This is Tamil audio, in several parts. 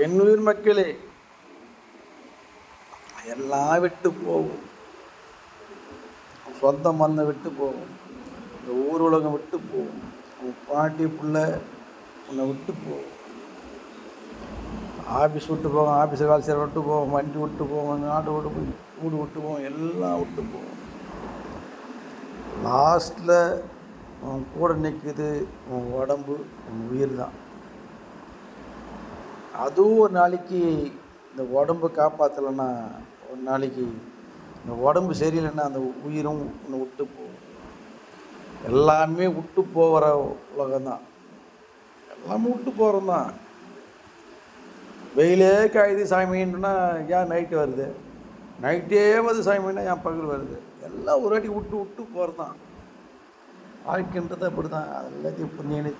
என் உயிர் மக்களே, எல்லாம் விட்டு போகும். சொந்த மண்ணை விட்டு போகும். இந்த ஊர் உலகம் விட்டு போகும். உன் பாட்டி பிள்ளை உன்னை விட்டு போகும். ஆஃபீஸ் விட்டு போகும், ஆஃபீஸை வேலை செய்கிற விட்டு போகும், வண்டி விட்டு போகும், நாடு விட்டு போய் வீடு விட்டு போகும், எல்லாம் விட்டு போகும். லாஸ்ட்டில் உன் கூட நிற்குது உன் உடம்பு, உன் உயிர் தான். அதுவும் ஒரு நாளைக்கு இந்த உடம்பு காப்பாற்றலைன்னா, ஒரு நாளைக்கு இந்த உடம்பு சரியில்லைன்னா அந்த உயிரும் உன்னை விட்டு போகும். எல்லாமே விட்டு போகிற உலகம்தான். எல்லாமே விட்டு போகிறோம் தான். வெயிலே காயுது சாமின்னா ஏன் நைட்டு வருது, நைட்டே வந்து சாமின்னா ஏன் பகல் வருது. எல்லாம் ஒரு வாட்டி விட்டு விட்டு போகிறது தான். வாழ்க்கைன்றது அப்படி தான். எல்லாத்தையும் இப்போ நீனு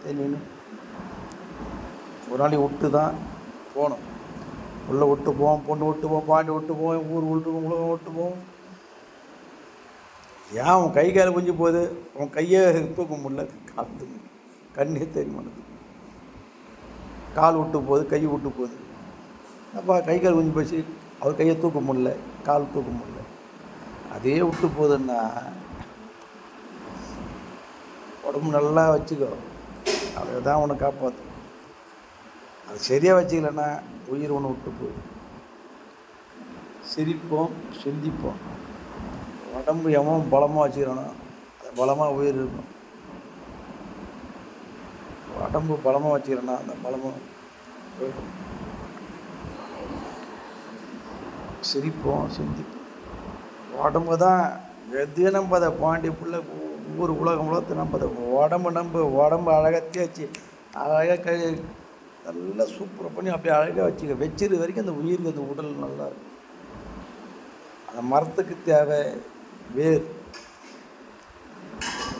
ஒரு நாளைக்கு விட்டு தான் போகணும். உள்ளே விட்டு போவோம், பொண்ணு விட்டு போவோம், பாண்டி விட்டு போவோம், ஊர் விட்டு போவோம், உலகம் விட்டு போவோம். ஏன் உன் கை கால் குஞ்சு போகுது, உன் கையை தூக்க முடியல, காத்து கண்ணே தெரியுமானது. கால் விட்டு போகுது, கை விட்டு போகுது. அப்போ கை கால் குஞ்சு போச்சு, அவர் கையை தூக்க முடியல, கால் தூக்க முடியல. அதே விட்டு போகுதுன்னா உடம்பு நல்லா வச்சுக்கோ, அதை தான் உன்னை காப்பாற்றும். அது சரியாக வச்சுக்கலன்னா உயிர் ஒன்று விட்டு போயிடும். சிரிப்போம், சிந்திப்போம். உடம்பு எவன் பலமாக வச்சுக்கிறானோ அது பலமாக உயிர் இருக்கும். உடம்பு பலமாக வச்சுக்கிறேன்னா அந்த பலமாக போயிடும். சிரிப்போம், சிந்திப்போம். உடம்பு தான் எது நம்ம அதை பாண்டி பிள்ளை ஊர் உலகத்தை நம்ம அதை உடம்பு அழகாக தேய்ச்சி அழகாக நல்லா சூப்பராக பண்ணி அப்படியே அழகாக வச்சிரு வரைக்கும் அந்த உயிருக்கு அந்த உடல் நல்லா இருக்கும். அந்த மரத்துக்கு தேவை வேர்,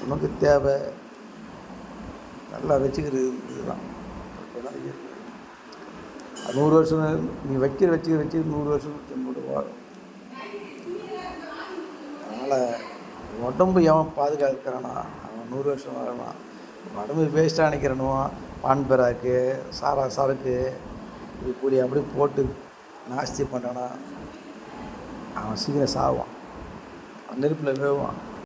உனக்கு தேவை நல்லா வச்சுக்கிறது. இதுதான் 100 வருஷம் நீ வச்சு 100 வருஷத்துக்கு நம்மளோட வாழும். அதனால் உடம்பு எவன் பாதுகாக்கிறானா அவன் 100 வருஷம் வாழலாம். உடம்பு வேஸ்ட்டாக நினைக்கிறனுவான், பான் பெறாக்கு சரக்கு இப்படி அப்படி போட்டு நாஸ்தி பண்ணானா அவன் சீக்கிரம் சாவான், நெருப்பில் வேவான்.